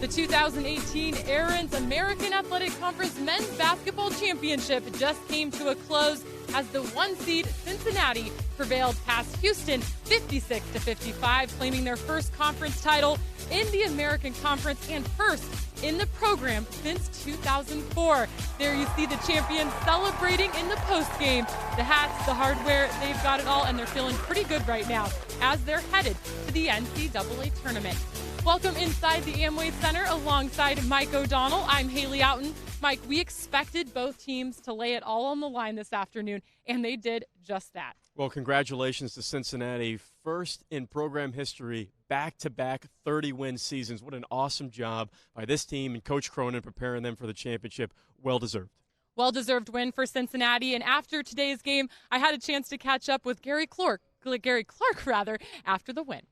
The 2018 Aaron's American Athletic Conference Men's Basketball Championship just came to a close as the 1 seed Cincinnati prevailed past Houston 56-55, claiming their first conference title in the American Conference and first in the program since 2004. There you see the champions celebrating in the postgame. The hats, the hardware, they've got it all, and they're feeling pretty good right now as they're headed to the NCAA Tournament. Welcome inside the Amway Center alongside Mike O'Donnell. I'm Haley Outen. Mike, we expected both teams to lay it all on the line this afternoon, and they did just that. Well, congratulations to Cincinnati. First in program history, back-to-back 30-win seasons. What an awesome job by this team and Coach Cronin preparing them for the championship. Well-deserved. Well-deserved win for Cincinnati, and after today's game, I had a chance to catch up with Gary Clark after the win.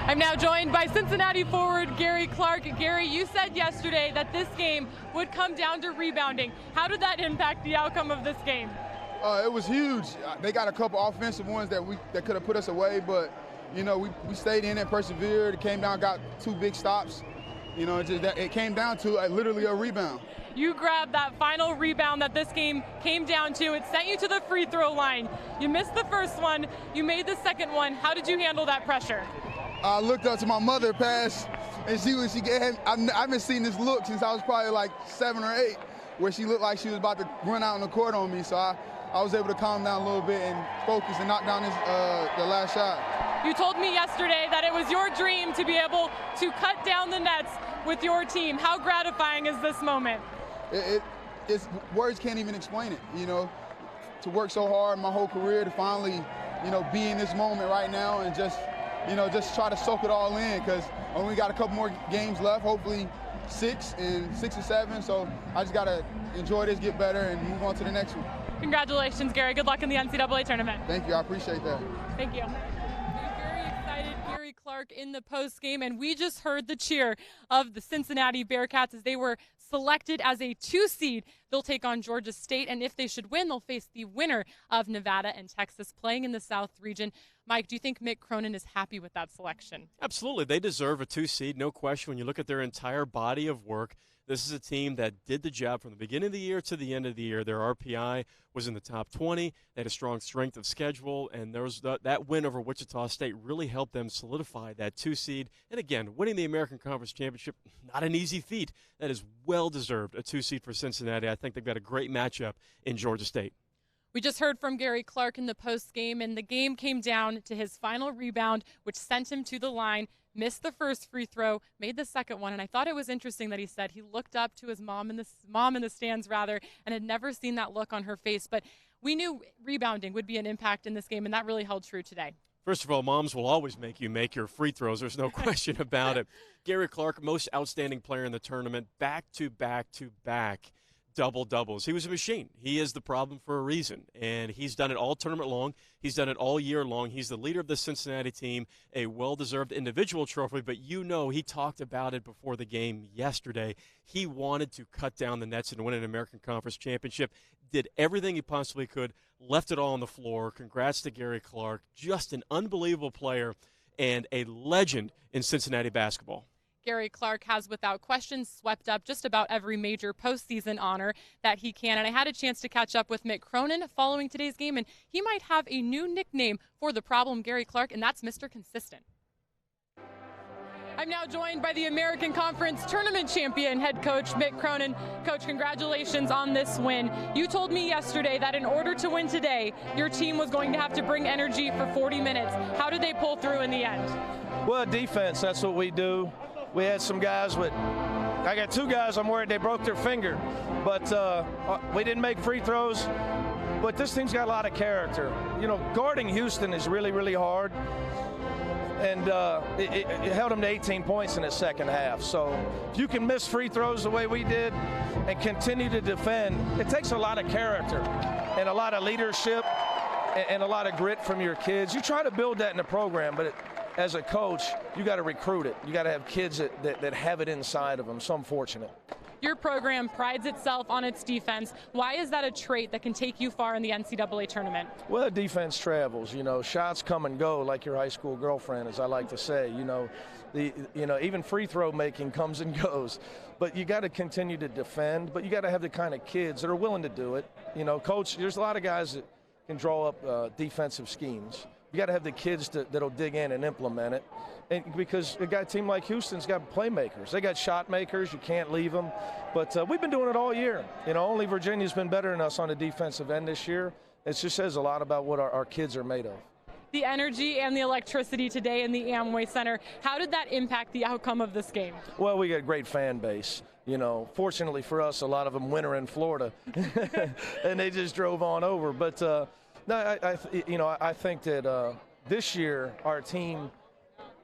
I'm now joined by Cincinnati forward Gary Clark. Gary, you said yesterday that this game would come down to rebounding. How did that impact the outcome of this game? It was huge. They got a couple offensive ones that could have put us away, but you know we stayed in and persevered. It came down, got 2 big stops. You know, it came down to literally a rebound. You grabbed that final rebound that this game came down to. It sent you to the free throw line. You missed the first one. You made the second one. How did you handle that pressure? I looked up to my mother pass, and she gave. I haven't seen this look since I was probably like 7 or 8, where she looked like she was about to run out on the court on me. So I was able to calm down a little bit and focus and knock down the last shot. You told me yesterday that it was your dream to be able to cut down the nets with your team. How gratifying is this moment? It's words can't even explain it. You know, to work so hard my whole career to finally, you know, be in this moment right now and just try to soak it all in, because only got a couple more games left, hopefully 6 or 7. So I just got to enjoy this, get better, and move on to the next one. Congratulations, Gary. Good luck in the NCAA Tournament. Thank you. I appreciate that. Thank you. Very excited, Gary Clark in the post game, and we just heard the cheer of the Cincinnati Bearcats as they were selected as a 2 seed. They'll take on Georgia State, and if they should win, they'll face the winner of Nevada and Texas, playing in the South region. Mike, do you think Mick Cronin is happy with that selection? Absolutely. They deserve a 2 seed, no question. When you look at their entire body of work, this is a team that did the job from the beginning of the year to the end of the year. Their RPI was in the top 20. They had a strong strength of schedule, and there was that win over Wichita State really helped them solidify that 2 seed. And again, winning the American Conference Championship, not an easy feat. That is well-deserved, a 2 seed for Cincinnati. I think they've got a great matchup in Georgia State. We just heard from Gary Clark in the post-game, and the game came down to his final rebound, which sent him to the line, missed the first free throw, made the second one, and I thought it was interesting that he said he looked up to his mom in the stands, and had never seen that look on her face. But we knew rebounding would be an impact in this game, and that really held true today. First of all, moms will always make you make your free throws. There's no question about it. Gary Clark, most outstanding player in the tournament, back-to-back-to-back double-doubles. He was a machine. He is the problem for a reason, and he's done it all tournament long. He's done it all year long. He's the leader of the Cincinnati team, a well-deserved individual trophy, but you know he talked about it before the game yesterday. He wanted to cut down the nets and win an American Conference Championship, did everything he possibly could, left it all on the floor. Congrats to Gary Clark. Just an unbelievable player and a legend in Cincinnati basketball. Gary Clark has, without question, swept up just about every major postseason honor that he can. And I had a chance to catch up with Mick Cronin following today's game, and he might have a new nickname for the problem Gary Clark, and that's Mr. Consistent. I'm now joined by the American Conference Tournament champion head coach Mick Cronin. Coach, congratulations on this win. You told me yesterday that in order to win today, your team was going to have to bring energy for 40 minutes. How did they pull through in the end? Well, defense, that's what we do. We had some guys I got 2 guys I'm worried they broke their finger, but we didn't make free throws. But this team's got a lot of character. You know, guarding Houston is really, really hard, and it held them to 18 points in the second half. So if you can miss free throws the way we did and continue to defend, it takes a lot of character and a lot of leadership and a lot of grit from your kids. You try to build that in the program, but as a coach, you got to recruit it. You got to have kids that have it inside of them. So I'm fortunate. Your program prides itself on its defense. Why is that a trait that can take you far in the NCAA tournament? Well, defense travels. Shots come and go, like your high school girlfriend, as I like to say. Even free throw making comes and goes. But you got to continue to defend. But you got to have the kind of kids that are willing to do it. Coach, there's a lot of guys that can draw up defensive schemes. You got to have the kids that'll dig in and implement it. And because a team like Houston's got playmakers. They got shot makers. You can't leave them. But we've been doing it all year. Only Virginia's been better than us on the defensive end this year. It just says a lot about what our kids are made of. The energy and the electricity today in the Amway Center, how did that impact the outcome of this game? Well, we got a great fan base. Fortunately for us, a lot of them winter in Florida. And they just drove on over. But, no, I think that this year our team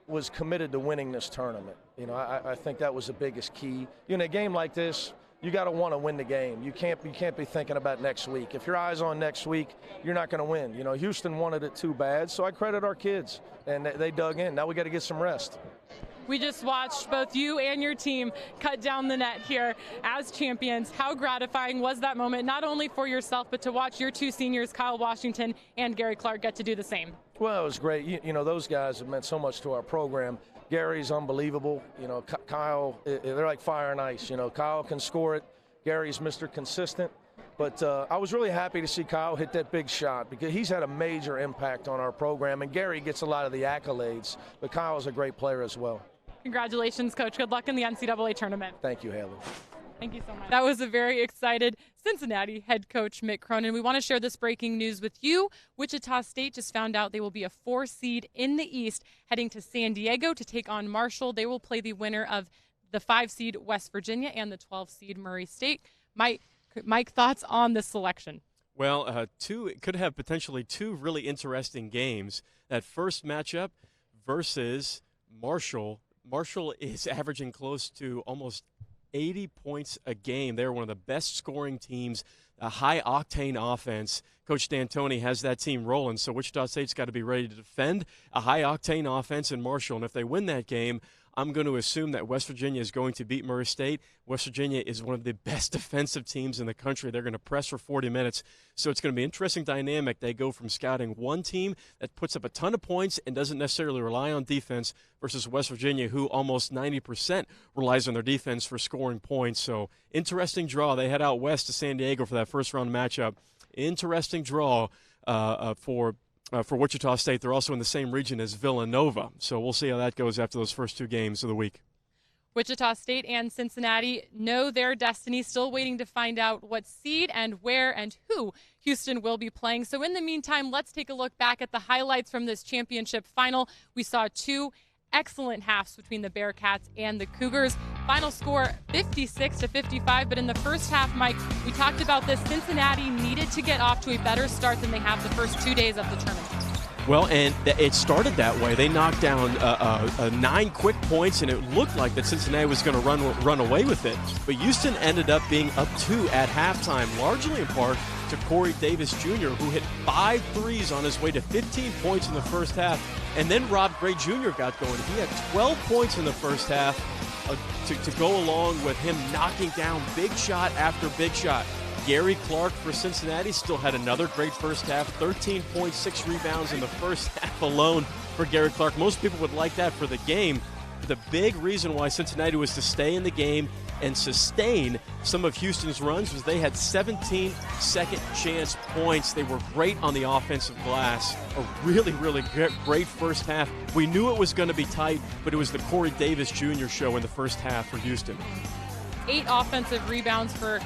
was committed to winning this tournament. I think that was the biggest key. In a game like this, you got to want to win the game. You can't be thinking about next week. If your eyes on next week, you're not going to win. Houston wanted it too bad, so I credit our kids, and they dug in. Now we got to get some rest. We just watched both you and your team cut down the net here as champions. How gratifying was that moment, not only for yourself, but to watch your two seniors, Kyle Washington and Gary Clark, get to do the same? Well, it was great. Those guys have meant so much to our program. Gary's unbelievable. Kyle, they're like fire and ice. Kyle can score it. Gary's Mr. Consistent. But I was really happy to see Kyle hit that big shot because he's had a major impact on our program, and Gary gets a lot of the accolades, but Kyle's a great player as well. Congratulations, Coach. Good luck in the NCAA tournament. Thank you, Haley. Thank you so much. That was a very excited Cincinnati head coach, Mick Cronin. We want to share this breaking news with you. Wichita State just found out they will be a 4 seed in the East, heading to San Diego to take on Marshall. They will play the winner of the 5 seed West Virginia and the 12 seed Murray State. Mike, thoughts on this selection? Well, it could have potentially two really interesting games. That first matchup versus Marshall. Marshall is averaging close to almost 80 points a game. They're one of the best scoring teams, a high-octane offense. Coach D'Antoni has that team rolling, so Wichita State's got to be ready to defend a high-octane offense in Marshall. And if they win that game, I'm going to assume that West Virginia is going to beat Murray State. West Virginia is one of the best defensive teams in the country. They're going to press for 40 minutes. So it's going to be an interesting dynamic. They go from scouting one team that puts up a ton of points and doesn't necessarily rely on defense versus West Virginia, who almost 90% relies on their defense for scoring points. So interesting draw. They head out west to San Diego for that first-round matchup. Interesting draw for Wichita State. They're also in the same region as Villanova. So we'll see how that goes after those first two games of the week. Wichita State and Cincinnati know their destiny, still waiting to find out what seed and where and who Houston will be playing. So in the meantime, let's take a look back at the highlights from this championship final. We saw two excellent halves between the Bearcats and the Cougars. Final score 56-55, but in the first half, Mike, we talked about this. Cincinnati needed to get off to a better start than they have the first 2 days of the tournament. Well, and it started that way. They knocked down 9 quick points, and it looked like that Cincinnati was going to run away with it. But Houston ended up being up 2 at halftime, largely in part to Corey Davis Jr., who hit 5 threes on his way to 15 points in the first half. And then Rob Gray Jr. got going. He had 12 points in the first half to go along with him knocking down big shot after big shot. Gary Clark for Cincinnati still had another great first half, 13.6 rebounds in the first half alone for Gary Clark. Most people would like that for the game. The big reason why Cincinnati was to stay in the game and sustain some of Houston's runs was they had 17 second chance points. They were great on the offensive glass. A really, really great first half. We knew it was going to be tight, but it was the Corey Davis Jr. show in the first half for Houston. 8 offensive rebounds for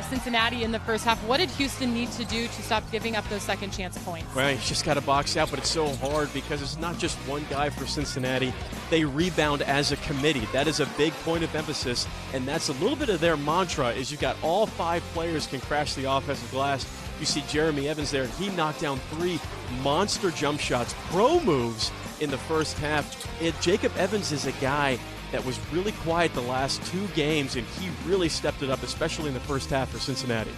Cincinnati in the first half. What did Houston need to do to stop giving up those second chance points? Well, you just got to box out, but it's so hard because it's not just one guy for Cincinnati. They rebound as a committee. That is a big point of emphasis, and that's a little bit of their mantra is you got all 5 players can crash the offensive glass. You see Jeremy Evans there, and he knocked down 3 monster jump shots, pro moves in the first half. Jacob Evans is a guy that was really quiet the last 2 games, and he really stepped it up, especially in the first half for Cincinnati.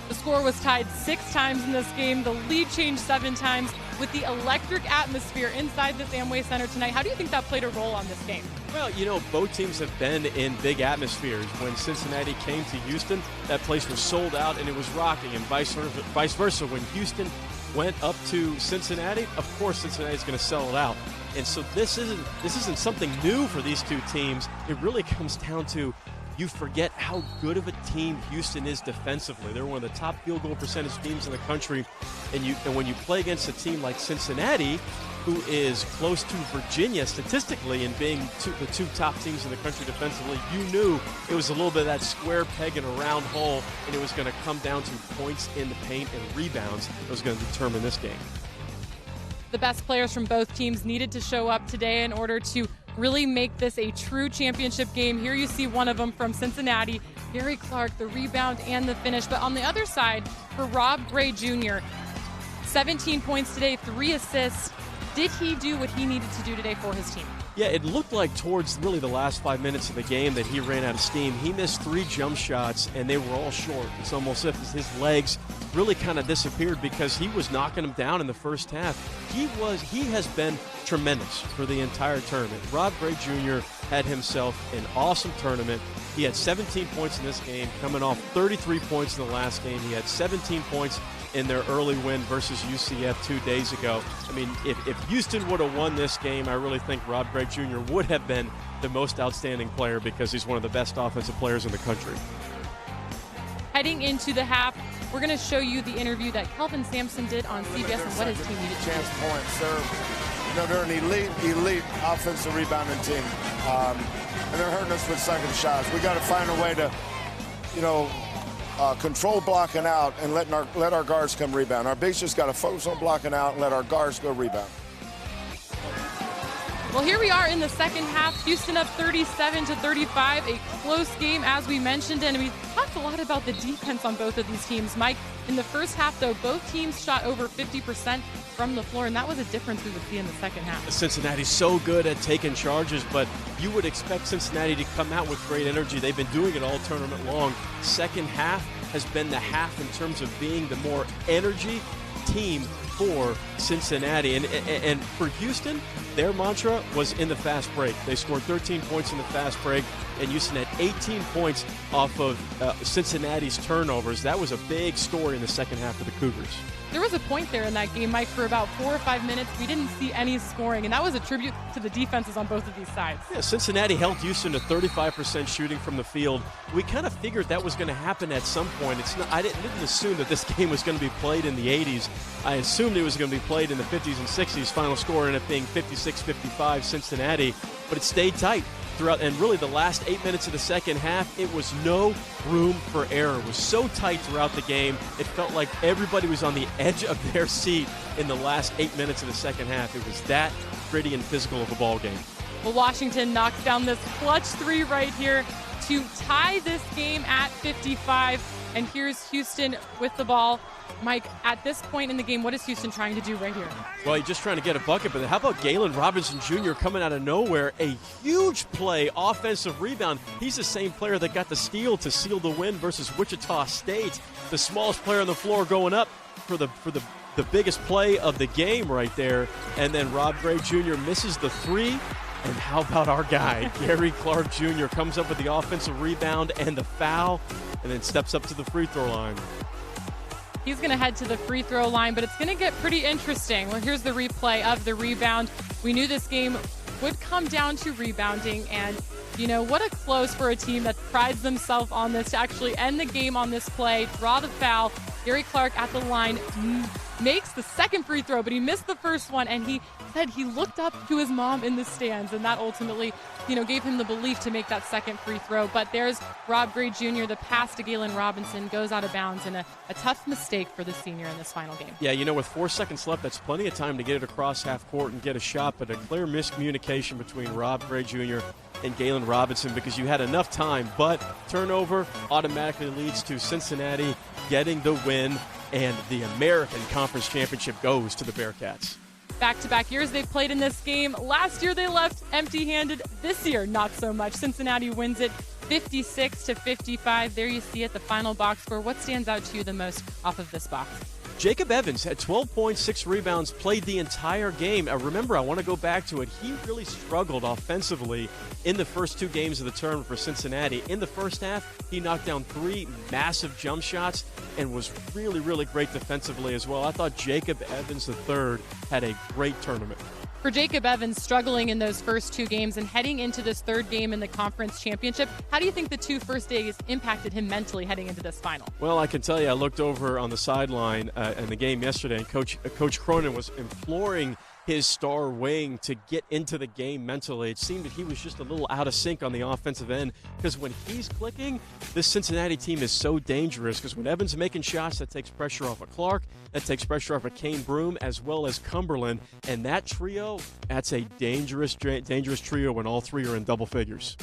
The score was tied 6 times in this game. The lead changed 7 times. With the electric atmosphere inside this Amway Center tonight, how do you think that played a role on this game? Well, both teams have been in big atmospheres. When Cincinnati came to Houston, that place was sold out and it was rocking, and vice versa. When Houston went up to Cincinnati, of course Cincinnati's going to sell it out. And so this isn't something new for these two teams. It really comes down to you forget how good of a team Houston is defensively. They're one of the top field goal percentage teams in the country. And when you play against a team like Cincinnati, who is close to Virginia statistically and being the two top teams in the country defensively, you knew it was a little bit of that square peg in a round hole, and it was going to come down to points in the paint and rebounds that was going to determine this game. The best players from both teams needed to show up today in order to really make this a true championship game. Here you see one of them from Cincinnati, Gary Clark, the rebound and the finish. But on the other side, for Rob Gray Jr., 17 points today, 3 assists. Did he do what he needed to do today for his team? Yeah, it looked like towards really the last 5 minutes of the game that he ran out of steam. He missed 3 jump shots, and they were all short. It's almost as if his legs really kind of disappeared because he was knocking them down in the first half. He has been tremendous for the entire tournament. Rob Gray Jr. had himself an awesome tournament. He had 17 points in this game, coming off 33 points in the last game. He had 17 points in their early win versus UCF 2 days ago. I mean, if Houston would have won this game, I really think Rob Gray Jr. would have been the most outstanding player because he's one of the best offensive players in the country. Heading into the half, we're going to show you the interview that Kelvin Sampson did on CBS and what his team needed to do. Chance points. They're an elite offensive rebounding team, and they're hurting us with second shots. We got to find a way to, control blocking out and let our guards come rebound. Our bigs just got to focus on blocking out and let our guards go rebound. Well, here we are in the second half. Houston up 37-35, a close game as we mentioned, and we talked a lot about the defense on both of these teams. Mike, in the first half, though, both teams shot over 50% from the floor, and that was a difference we would see in the second half. Cincinnati's so good at taking charges, but you would expect Cincinnati to come out with great energy. They've been doing it all tournament long. Second half has been the half in terms of being the more energy team for Cincinnati. And for Houston, their mantra was in the fast break. They scored 13 points in the fast break, and Houston had 18 points off of Cincinnati's turnovers. That was a big story in the second half of the Cougars. There was a point there in that game, Mike, for about 4 or 5 minutes. We didn't see any scoring, and that was a tribute to the defenses on both of these sides. Yeah, Cincinnati held Houston to 35% shooting from the field. We kind of figured that was going to happen at some point. I didn't assume that this game was going to be played in the 80s. I assumed it was going to be played in the 50s and 60s. Final score ended up being 56-55 Cincinnati, but it stayed tight throughout, and really the last 8 minutes of the second half, it was no room for error. It was so tight throughout the game. It felt like everybody was on the edge of their seat in the last 8 minutes of the second half. It was that gritty and physical of a ball game. Well, Washington knocks down this clutch 3 right here to tie this game at 55. And here's Houston with the ball. Mike, at this point in the game, what is Houston trying to do right here? Well, he's just trying to get a bucket, but how about Galen Robinson Jr. coming out of nowhere? A huge play, offensive rebound. He's the same player that got the steal to seal the win versus Wichita State. The smallest player on the floor going up for the biggest play of the game right there. And then Rob Gray Jr. misses the 3. And how about our guy, Gary Clark Jr. comes up with the offensive rebound and the foul, and then steps up to the free throw line. He's going to head to the free throw line, but it's going to get pretty interesting. Well, here's the replay of the rebound. We knew this game would come down to rebounding, and what a close for a team that prides themselves on this to actually end the game on this play, draw the foul. Gary Clark at the line makes the second free throw, but he missed the first one, and he said he looked up to his mom in the stands, and that ultimately, gave him the belief to make that second free throw. But there's Rob Gray Jr., the pass to Galen Robinson goes out of bounds, and a tough mistake for the senior in this final game. Yeah, with 4 seconds left, that's plenty of time to get it across half court and get a shot, but a clear miscommunication between Rob Gray Jr. and Galen Robinson because you had enough time, but turnover automatically leads to Cincinnati getting the win, and the American Conference Championship goes to the Bearcats. back-to-back years they've played in this game. Last year they left empty-handed. This year, not so much. Cincinnati wins it 56-55. There you see it, the final box score. What stands out to you the most off of this box? Jacob Evans had 12 points, 6 rebounds, played the entire game. Remember, I want to go back to it. He really struggled offensively in the first 2 games of the tournament for Cincinnati. In the first half, he knocked down 3 massive jump shots and was really, really great defensively as well. I thought Jacob Evans III had a great tournament. For Jacob Evans, struggling in those first 2 games and heading into this 3rd game in the conference championship, how do you think the 2 first days impacted him mentally heading into this final? Well, I can tell you, I looked over on the sideline in the game yesterday, and Coach Cronin was imploring his star wing to get into the game mentally. It seemed that he was just a little out of sync on the offensive end, because when he's clicking, this Cincinnati team is so dangerous, because when Evans is making shots, that takes pressure off of Clark, that takes pressure off of Kane Broome, as well as Cumberland, and that trio, that's a dangerous trio when all 3 are in double figures.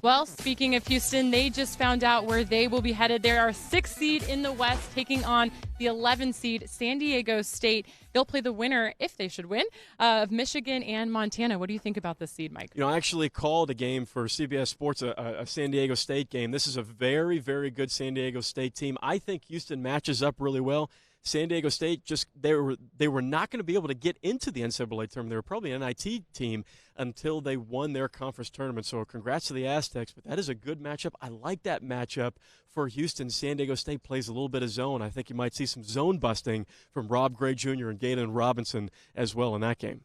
Well, speaking of Houston, they just found out where they will be headed. They are 6th seed in the West, taking on the 11 seed San Diego State. They'll play the winner, if they should win, of Michigan and Montana. What do you think about this seed, Mike? You know, I actually called a game for CBS Sports, a San Diego State game. This is a very, very good San Diego State team. I think Houston matches up really well. San Diego State they were not going to be able to get into the NCAA tournament. They were probably an NIT team until they won their conference tournament. So congrats to the Aztecs, but that is a good matchup. I like that matchup for Houston. San Diego State plays a little bit of zone. I think you might see some zone busting from Rob Gray Jr. and Galen Robinson as well in that game.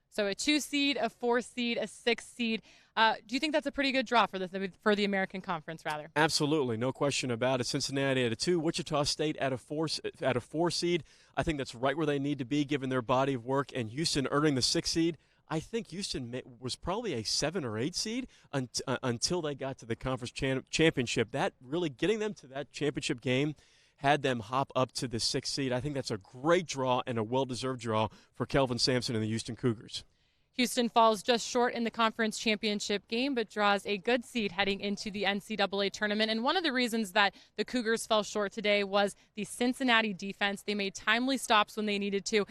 So a 2 seed, a 4 seed, a 6 seed. Do you think that's a pretty good draw for the American Conference, rather? Absolutely, no question about it. Cincinnati at a 2, Wichita State at a 4 seed. I think that's right where they need to be given their body of work. And Houston earning the 6 seed. I think Houston was probably a 7 or 8 seed until they got to the conference championship. That really getting them to that championship game had them hop up to the 6th seed. I think that's a great draw and a well-deserved draw for Kelvin Sampson and the Houston Cougars. Houston falls just short in the conference championship game, but draws a good seed heading into the NCAA tournament. And one of the reasons that the Cougars fell short today was the Cincinnati defense. They made timely stops when they needed to,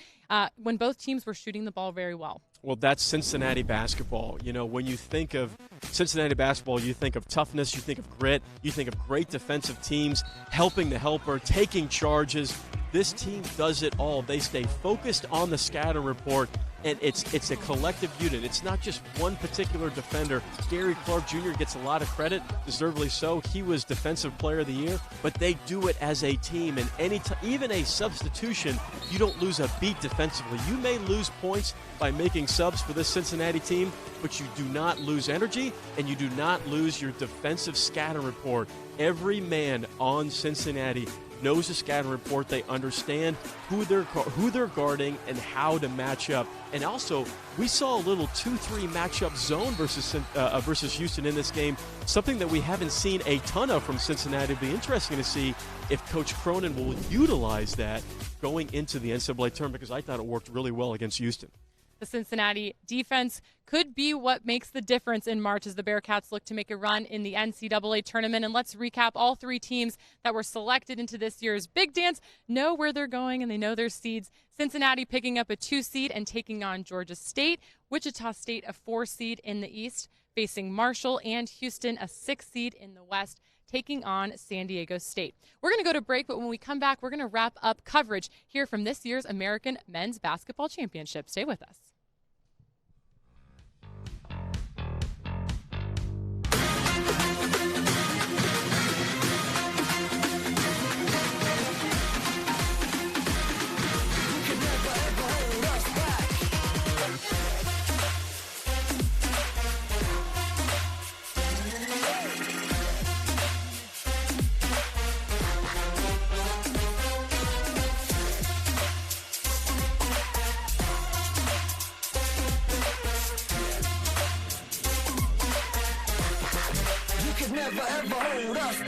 when both teams were shooting the ball very well. Well, that's Cincinnati basketball. You know, when you think of Cincinnati basketball, you think of toughness, you think of grit, you think of great defensive teams, helping the helper, taking charges. This team does it all. They stay focused on the scatter report, and it's a collective unit. It's not just one particular defender. Gary Clark Jr. gets a lot of credit, deservedly so. He was Defensive Player of the Year, but they do it as a team. And even a substitution, you don't lose a beat defensively. You may lose points by making subs for this Cincinnati team, but you do not lose energy, and you do not lose your defensive scatter report. Every man on Cincinnati knows the scatter report. They understand who they're guarding and how to match up. And also, we saw a little 2-3 matchup zone versus Houston in this game, something that we haven't seen a ton of from Cincinnati. It'll be interesting to see if Coach Cronin will utilize that going into the NCAA tournament, because I thought it worked really well against Houston. The Cincinnati defense could be what makes the difference in March as the Bearcats look to make a run in the NCAA tournament. And let's recap all 3 teams that were selected into this year's Big Dance, know where they're going, and they know their seeds. Cincinnati picking up a 2 seed and taking on Georgia State. Wichita State a 4 seed in the East, facing Marshall, and Houston a 6 seed in the West, taking on San Diego State. We're going to go to break, but when we come back, we're going to wrap up coverage here from this year's American Men's Basketball Championship. Stay with us.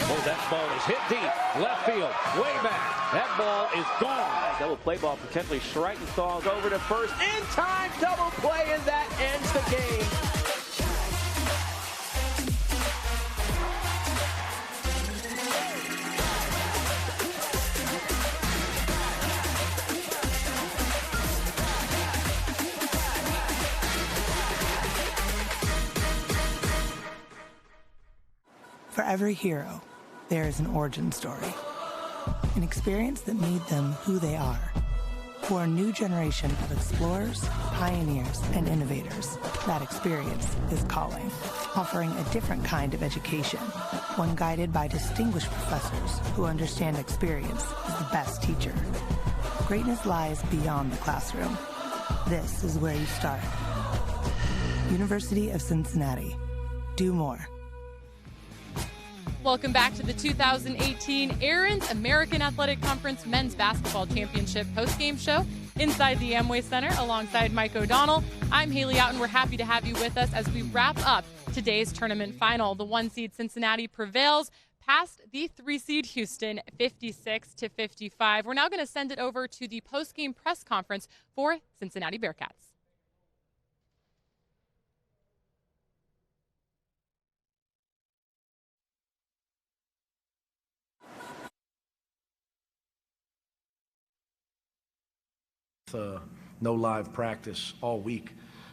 Oh, that ball is hit deep, left field, way back. That ball is gone. Double play ball for Kentley. Schreitenthal's over to first. In time, double play, and that ends the game. For every hero, there is an origin story. An experience that made them who they are. For a new generation of explorers, pioneers, and innovators, that experience is calling, offering a different kind of education, one guided by distinguished professors who understand experience is the best teacher. Greatness lies beyond the classroom. This is where you start. University of Cincinnati. Do more. Welcome back to the 2018 Aaron's American Athletic Conference Men's Basketball Championship postgame show inside the Amway Center alongside Mike O'Donnell. I'm Haley Outen. We're happy to have you with us as we wrap up today's tournament final. The 1-seed Cincinnati prevails past the 3-seed Houston 56-55. We're now going to send it over to the postgame press conference for Cincinnati Bearcats. No live practice all week,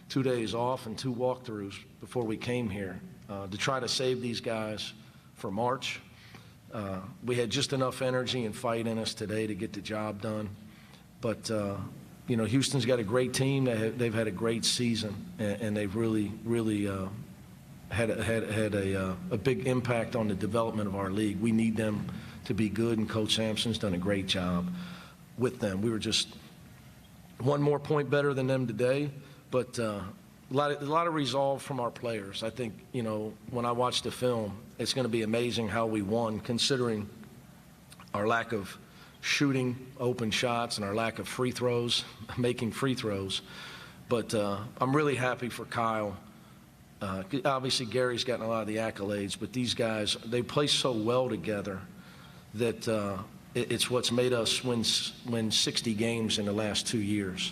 2 days off and 2 walkthroughs before we came here to try to save these guys for March. We had just enough energy and fight in us today to get the job done. But, you know, Houston's got a great team. They've had a great season, and they've really had a big impact on the development of our league. We need them to be good, and Coach Sampson's done a great job with them. We were just one more point better than them today, but a lot of resolve from our players. I think, you know, when I watch the film, it's going to be amazing how we won, considering our lack of shooting open shots and our lack of free throws, making free throws. But I'm really happy for Kyle. Obviously, Gary's gotten a lot of the accolades, but these guys, they play so well together that it's what's made us win 60 games in the last 2 years.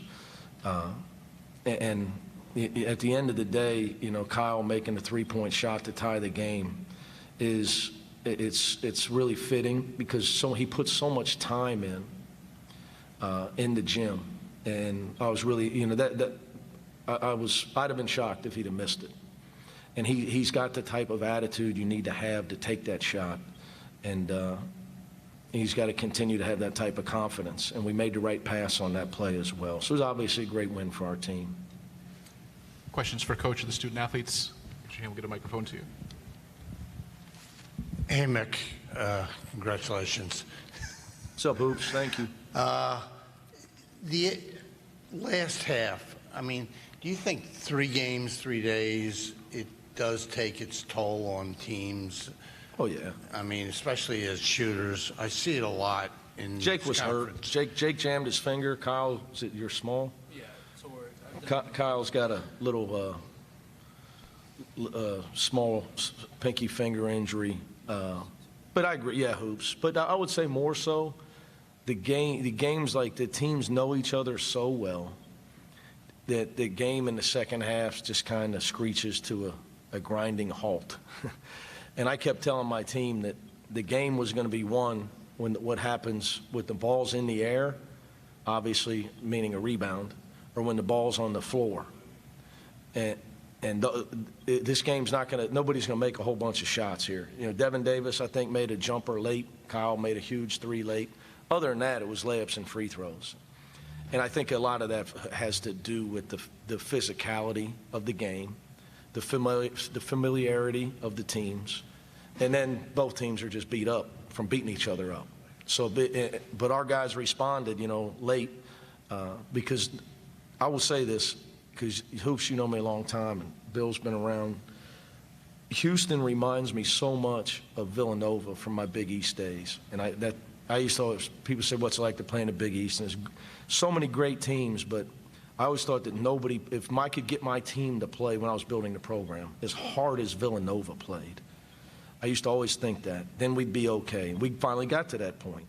And at the end of the day, you know, Kyle making the three-point shot to tie the game it's really fitting because he puts so much time in the gym. And I was really, you know, I'd have been shocked if he'd have missed it. And he's got the type of attitude you need to have to take that shot. And he's got to continue to have that type of confidence. And we made the right pass on that play as well. So it was obviously a great win for our team. Questions for Coach of the student athletes? We'll get a microphone to you. Hey, Mick. Congratulations. What's up, Hoops? Thank you. The last half, I mean, do you think 3 games, 3 days, it does take its toll on teams? Oh, yeah. I mean, especially as shooters. I see it a lot in Jake was hurt. Jake jammed his finger. Kyle, is it your small? Yeah, Kyle's got a little small pinky finger injury. But I agree, yeah, Hoops. But I would say more so the games, like the teams know each other so well that the game in the second half just kind of screeches to a grinding halt. And I kept telling my team that the game was going to be won when what happens with the ball's in the air, obviously meaning a rebound, or when the ball's on the floor. And this game's not going to – nobody's going to make a whole bunch of shots here. You know, Devin Davis, I think, made a jumper late. Kyle made a huge 3 late. Other than that, it was layups and free throws. And I think a lot of that has to do with the physicality of the game, the familiarity of the teams. And then both teams are just beat up from beating each other up. So, but our guys responded, you know, late because I will say this, because Hoops, you know me a long time, and Bill's been around. Houston reminds me so much of Villanova from my Big East days. And I used to always, people say, what's it like to play in the Big East? And there's so many great teams, but I always thought that nobody, if I could get my team to play when I was building the program, as hard as Villanova played, I used to always think that. Then we'd be okay. We finally got to that point.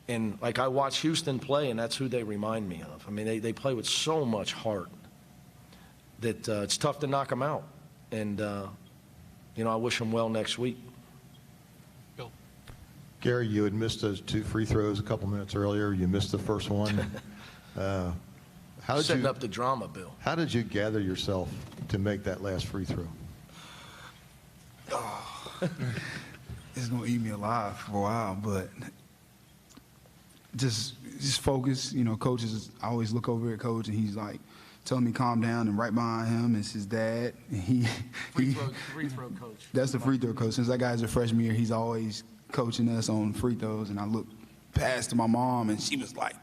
And, like, I watch Houston play, and that's who they remind me of. I mean, they play with so much heart that it's tough to knock them out. And, you know, I wish them well next week. Bill. Gary, you had missed those 2 free throws a couple minutes earlier. You missed the first one. Setting up the drama, Bill. How did you gather yourself to make that last free throw? it's going to eat me alive for a while, but just focus. You know, coaches, I always look over at Coach, and he's like telling me calm down, and right behind him is his dad. And free throw coach. That's the free throw coach. Since that guy's a freshman year, he's always coaching us on free throws, and I looked past to my mom, and she was like,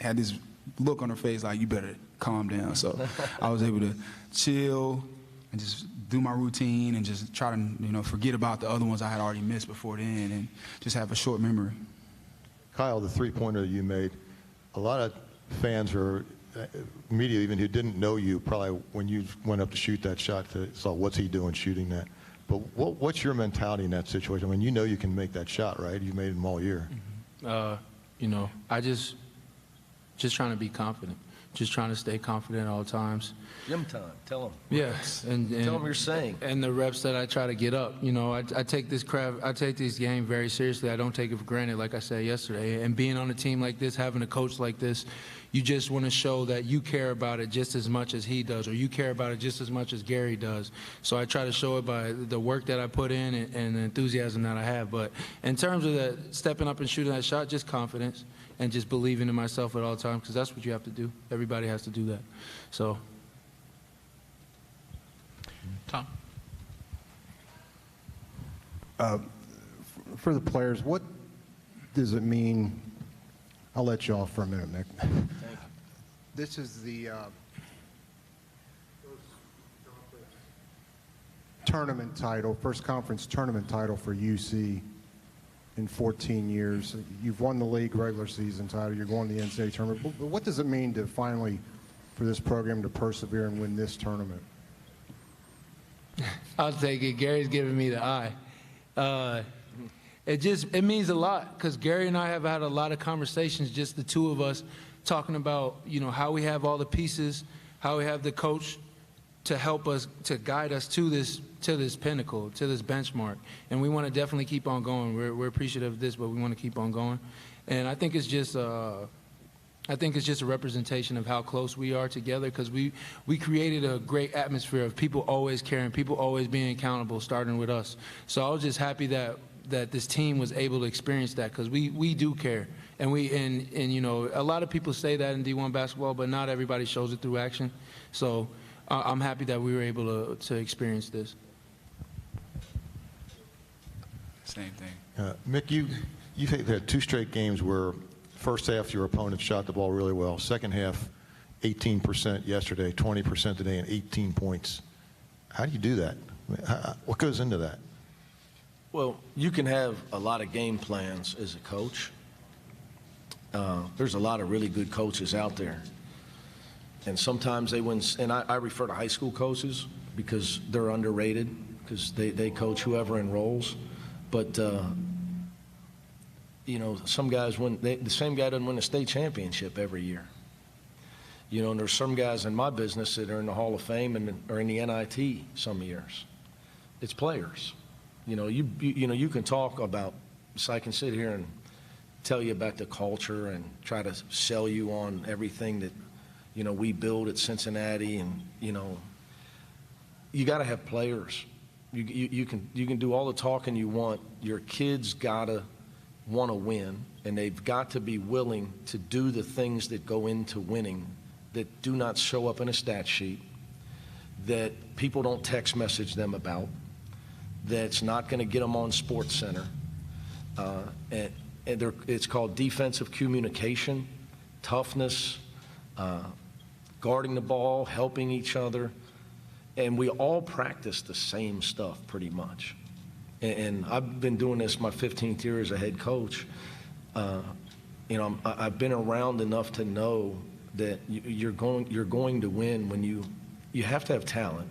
had this look on her face like, you better calm down. So I was able to chill and just do my routine and just try to, you know, forget about the other ones I had already missed before then and just have a short memory. Kyle, the three-pointer you made, a lot of fans or media even who didn't know you probably when you went up to shoot that shot saw what's he doing shooting that. But what's your mentality in that situation? I mean, you know you can make that shot, right? You made them all year. You know, I just trying to be confident. Just trying to stay confident at all times. Gym time, tell them. Yes, and tell them you're saying. And the reps that I try to get up. You know, I take this game very seriously. I don't take it for granted, like I said yesterday. And being on a team like this, having a coach like this, you just want to show that you care about it just as much as he does, or you care about it just as much as Gary does. So I try to show it by the work that I put in and the enthusiasm that I have. But in terms of the stepping up and shooting that shot, just confidence and just believing in myself at all times, because that's what you have to do. Everybody has to do that. So. Tom. For the players, what does it mean? I'll let you off for a minute, Nick. Thank you. This is the tournament title, first conference tournament title for UC in 14 years. You've won the league regular season title. You're going to the NCAA tournament. But what does it mean to finally, for this program to persevere and win this tournament? I'll take it. Gary's giving me the eye. It means a lot because Gary and I have had a lot of conversations, just the two of us, talking about, you know, how we have all the pieces, how we have the coach to help us, to guide us to this pinnacle, to this benchmark. And we want to definitely keep on going. We're appreciative of this, but we want to keep on going. And I think it's just a representation of how close we are together, because we created a great atmosphere of people always caring, people always being accountable, starting with us. So I was just happy that this team was able to experience that, because we do care. And you know, a lot of people say that in D1 basketball, but not everybody shows it through action. So I'm happy that we were able to experience this. Same thing. Mick, you've had 2 straight games where first half your opponent shot the ball really well. Second half, 18% yesterday, 20% today, and 18 points. How do you do that? What goes into that? Well, you can have a lot of game plans as a coach. There's a lot of really good coaches out there. And sometimes they win, and I refer to high school coaches because they're underrated, because they coach whoever enrolls. But, you know, some guys win, the same guy doesn't win a state championship every year. You know, and there's some guys in my business that are in the Hall of Fame and are in the NIT some years. It's players. You know, you can talk about, so I can sit here and tell you about the culture and try to sell you on everything that, you know, we build at Cincinnati, and, you know, you got to have players. You can do all the talking you want. Your kids got to want to win, and they've got to be willing to do the things that go into winning that do not show up in a stat sheet, that people don't text message them about, that's not going to get them on Sports Center. And it's called defensive communication, toughness, guarding the ball, helping each other. And we all practice the same stuff pretty much. And I've been doing this my 15th year as a head coach. You know, I've been around enough to know that you're going to win when you have to have talent,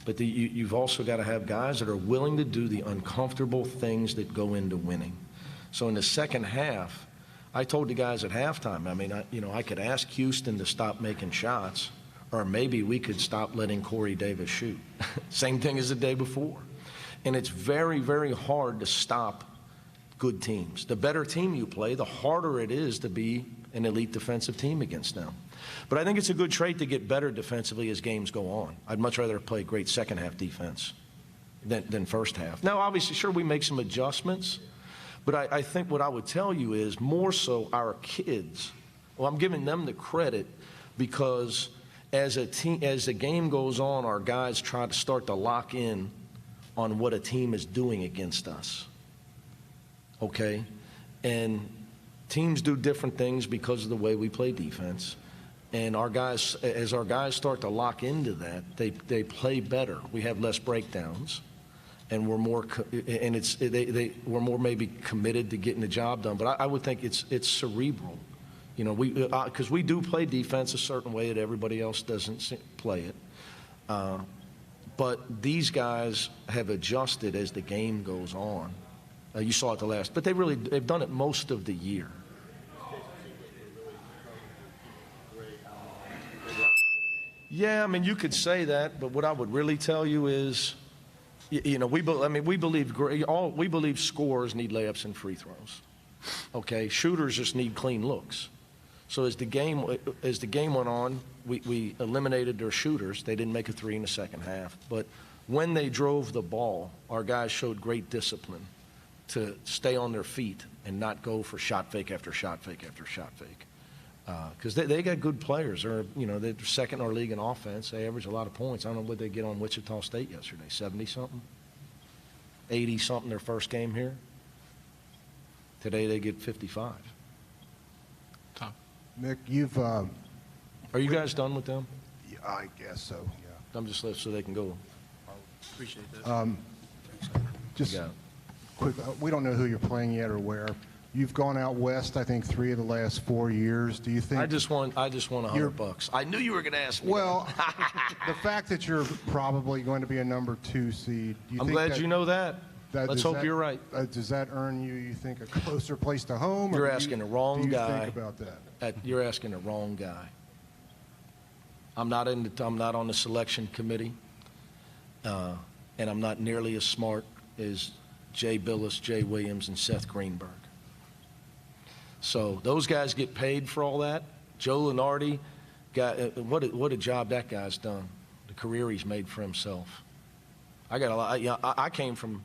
but you've also got to have guys that are willing to do the uncomfortable things that go into winning. So in the second half, I told the guys at halftime, I mean, I could ask Houston to stop making shots, or maybe we could stop letting Corey Davis shoot. Same thing as the day before. And it's very, very hard to stop good teams. The better team you play, the harder it is to be an elite defensive team against them. But I think it's a good trait to get better defensively as games go on. I'd much rather play great second half defense. than first half. Now, obviously, sure, we make some adjustments, but I think what I would tell you is more so our kids. Well, I'm giving them the credit because as the game goes on, our guys try to start to lock in on what a team is doing against us. Okay? And teams do different things because of the way we play defense. And our guys, as our guys start to lock into that, they play better. We have less breakdowns, and we're more we're more maybe committed to getting the job done. But I would think it's cerebral, you know. Because we do play defense a certain way that everybody else doesn't play it. But these guys have adjusted as the game goes on. You saw it but they've done it most of the year. Yeah, I mean, you could say that, but what I would really tell you is, you know, we believe scorers need layups and free throws. Okay, shooters just need clean looks. So as the game went on, we eliminated their shooters. They didn't make a three in the second half, but when they drove the ball, our guys showed great discipline to stay on their feet and not go for shot fake after shot fake after shot fake. Because they got good players. They're second in our league in offense. They average a lot of points. I don't know what they get on Wichita State yesterday, 70-something, 80-something their first game here. Today they get 55. Tom. Mick, you've... Are you guys done with them? Yeah, I guess so, yeah. I'm just left so they can go. Appreciate that. Just quick, we don't know who you're playing yet or where. You've gone out west, I think, 3 of the last 4 years. Do you think... I just want $100. I knew you were going to ask me. Well, the fact that you're probably going to be a number 2 seed... I'm glad you know that. Let's hope you're right. Does that earn you think, a closer place to home? You're asking the wrong guy. Do you think about that? You're asking the wrong guy. I'm not on the selection committee, and I'm not nearly as smart as Jay Billis, Jay Williams, and Seth Greenberg. So those guys get paid for all that. Joe Lunardi, what a job that guy's done. The career he's made for himself. I got a lot. I came from,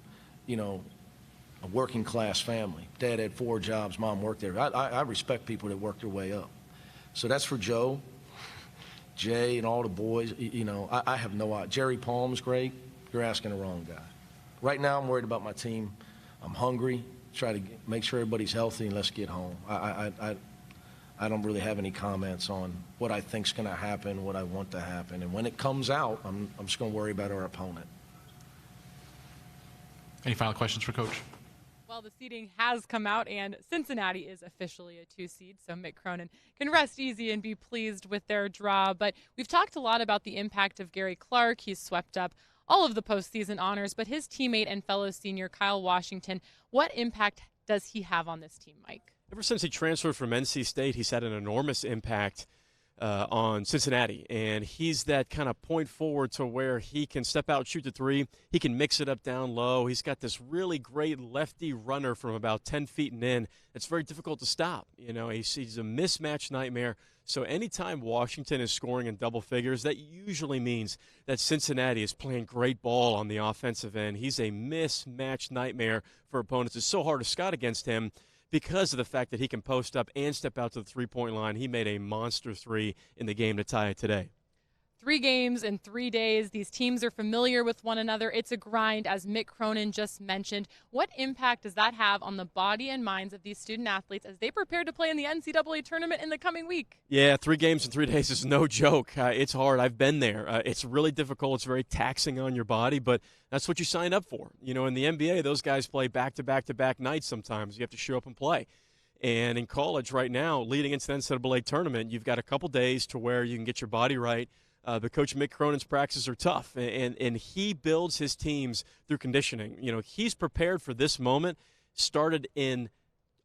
a working class family. Dad had 4 jobs. Mom worked there. I respect people that work their way up. So that's for Joe, Jay, and all the boys. I have no idea. Jerry Palm's great. You're asking the wrong guy. Right now, I'm worried about my team. I'm hungry. Try to make sure everybody's healthy, and let's get home. I don't really have any comments on what I think's going to happen, what I want to happen. And when it comes out, I'm just going to worry about our opponent. Any final questions for Coach? Well, the seeding has come out, and Cincinnati is officially a 2 seed, so Mick Cronin can rest easy and be pleased with their draw. But we've talked a lot about the impact of Gary Clark. He's swept up all of the postseason honors, but his teammate and fellow senior Kyle Washington, what impact does he have on this team, Mike? Ever since he transferred from NC State, he's had an enormous impact on Cincinnati, and he's that kind of point forward to where he can step out, shoot the three. He can mix it up down low. He's got this really great lefty runner from about 10 feet and in. It's very difficult to stop. He's a mismatch nightmare. So anytime Washington is scoring in double figures, that usually means that Cincinnati is playing great ball on the offensive end. He's a mismatch nightmare for opponents. It's so hard to scout against him because of the fact that he can post up and step out to the three-point line. He made a monster 3 in the game to tie it today. 3 games in 3 days. These teams are familiar with one another. It's a grind, as Mick Cronin just mentioned. What impact does that have on the body and minds of these student athletes as they prepare to play in the NCAA Tournament in the coming week? Yeah, 3 games in 3 days is no joke. It's hard. I've been there. It's really difficult. It's very taxing on your body, but that's what you sign up for. In the NBA, those guys play back-to-back-to-back nights sometimes. You have to show up and play. And in college right now, leading into the NCAA Tournament, you've got a couple days to where you can get your body right. But Coach Mick Cronin's practices are tough, and he builds his teams through conditioning. He's prepared for this moment, started in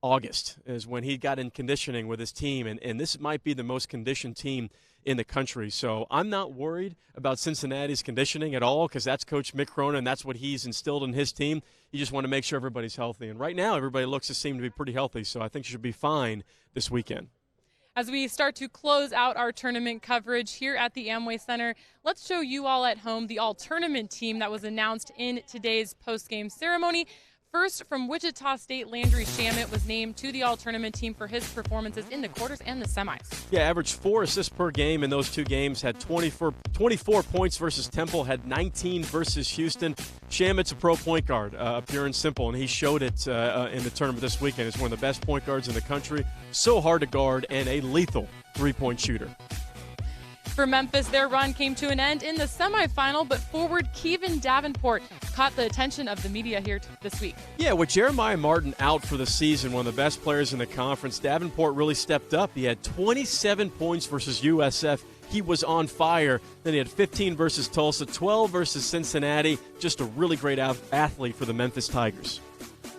August is when he got in conditioning with his team, and this might be the most conditioned team in the country. So I'm not worried about Cincinnati's conditioning at all because that's Coach Mick Cronin, and that's what he's instilled in his team. You just want to make sure everybody's healthy. And right now everybody looks to seem to be pretty healthy, so I think you should be fine this weekend. As we start to close out our tournament coverage here at the Amway Center, let's show you all at home the all-tournament team that was announced in today's post-game ceremony. First, from Wichita State, Landry Shamet was named to the all-tournament team for his performances in the quarters and the semis. Yeah, averaged 4 assists per game in those 2 games, had 24 points versus Temple, had 19 versus Houston. Shamet's a pro point guard, pure and simple, and he showed it in the tournament this weekend. He's one of the best point guards in the country, so hard to guard, and a lethal three-point shooter. For Memphis, their run came to an end in the semifinal, but forward Kevin Davenport caught the attention of the media here this week. Yeah, with Jeremiah Martin out for the season, one of the best players in the conference, Davenport really stepped up. He had 27 points versus USF. He was on fire. Then he had 15 versus Tulsa, 12 versus Cincinnati. Just a really great athlete for the Memphis Tigers.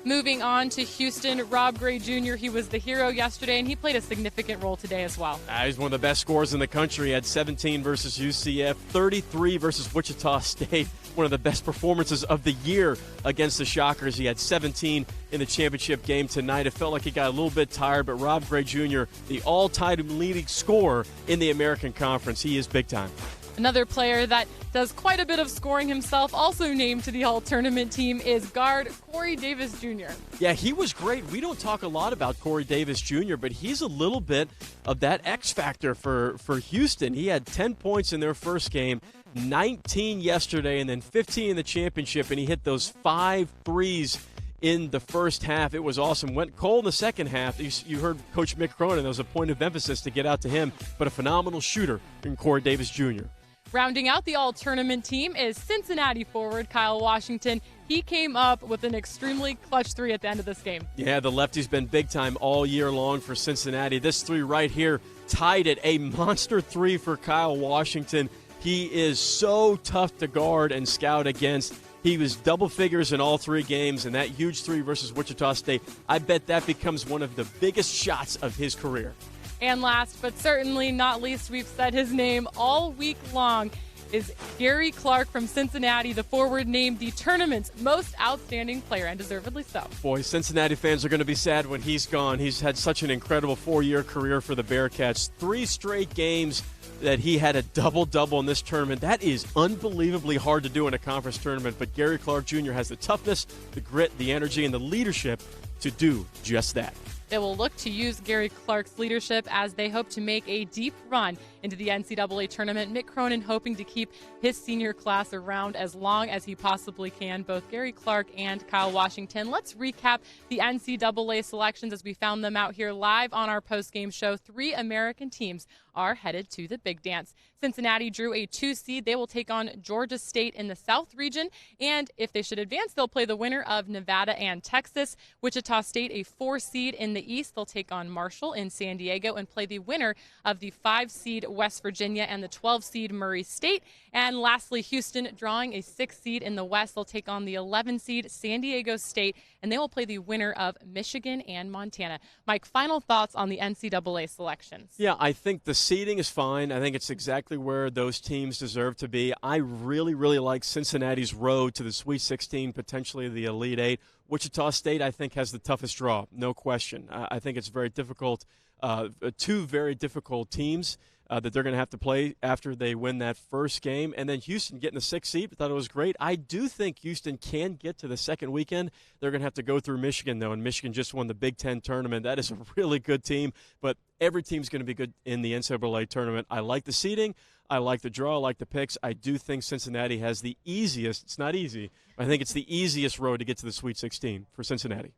Moving on to Houston, Rob Gray Jr., he was the hero yesterday, and he played a significant role today as well. He's one of the best scorers in the country. He had 17 versus UCF, 33 versus Wichita State. One of the best performances of the year against the Shockers. He had 17 in the championship game tonight. It felt like he got a little bit tired, but Rob Gray Jr., the all-time leading scorer in the American Conference, he is big time. Another player that does quite a bit of scoring himself, also named to the all-tournament team, is guard Corey Davis Jr. Yeah, he was great. We don't talk a lot about Corey Davis Jr., but he's a little bit of that X factor for Houston. He had 10 points in their first game, 19 yesterday, and then 15 in the championship, and he hit those 5 threes in the first half. It was awesome. Went cold in the second half. You heard Coach Mick Cronin. There was a point of emphasis to get out to him, but a phenomenal shooter in Corey Davis Jr. Rounding out the all-tournament team is Cincinnati forward Kyle Washington. He came up with an extremely clutch 3 at the end of this game. Yeah, the lefty's been big time all year long for Cincinnati. This 3 right here tied it. A monster 3 for Kyle Washington. He is so tough to guard and scout against. He was double figures in all 3 games, and that huge 3 versus Wichita State, I bet that becomes one of the biggest shots of his career. And last but certainly not least, we've said his name all week long, is Gary Clark from Cincinnati, the forward named the tournament's most outstanding player, and deservedly so. Boy, Cincinnati fans are going to be sad when he's gone. He's had such an incredible 4-year career for the Bearcats. 3 straight games that he had a double-double in this tournament. That is unbelievably hard to do in a conference tournament, but Gary Clark Jr. has the toughness, the grit, the energy, and the leadership to do just that. They will look to use Gary Clark's leadership as they hope to make a deep run into the NCAA tournament. Mick Cronin hoping to keep his senior class around as long as he possibly can, both Gary Clark and Kyle Washington. Let's recap the NCAA selections as we found them out here live on our postgame show. 3 American teams are headed to the big dance. Cincinnati drew a 2 seed. They will take on Georgia State in the South region, and if they should advance, they'll play the winner of Nevada and Texas. Wichita State, a 4 seed in the East. They'll take on Marshall in San Diego and play the winner of the 5 seed West Virginia and the 12 seed Murray State. And lastly, Houston drawing a 6 seed in the West. They'll take on the 11 seed San Diego State, and they will play the winner of Michigan and Montana. Mike, final thoughts on the NCAA selections? Yeah, I think the seeding is fine. I think it's exactly where those teams deserve to be. I really, really like Cincinnati's road to the Sweet 16, potentially the Elite 8. Wichita State, I think, has the toughest draw, no question. I think it's very difficult, 2 very difficult teams that they're going to have to play after they win that first game. And then Houston getting the 6th seed, I thought it was great. I do think Houston can get to the second weekend. They're going to have to go through Michigan, though, and Michigan just won the Big Ten tournament. That is a really good team, but every team's going to be good in the NCAA tournament. I like the seeding. I like the draw. I like the picks. I do think Cincinnati has the easiest. It's not easy. I think it's the easiest road to get to the Sweet 16 for Cincinnati.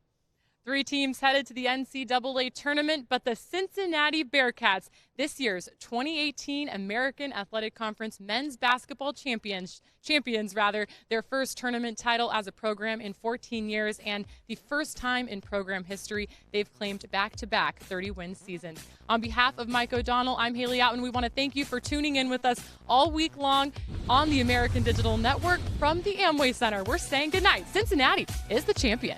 3 teams headed to the NCAA tournament, but the Cincinnati Bearcats, this year's 2018 American Athletic Conference men's basketball champions, their first tournament title as a program in 14 years, and the first time in program history they've claimed back-to-back 30-win seasons. On behalf of Mike O'Donnell, I'm Haley Outen. We want to thank you for tuning in with us all week long on the American Digital Network from the Amway Center. We're saying goodnight. Cincinnati is the champion.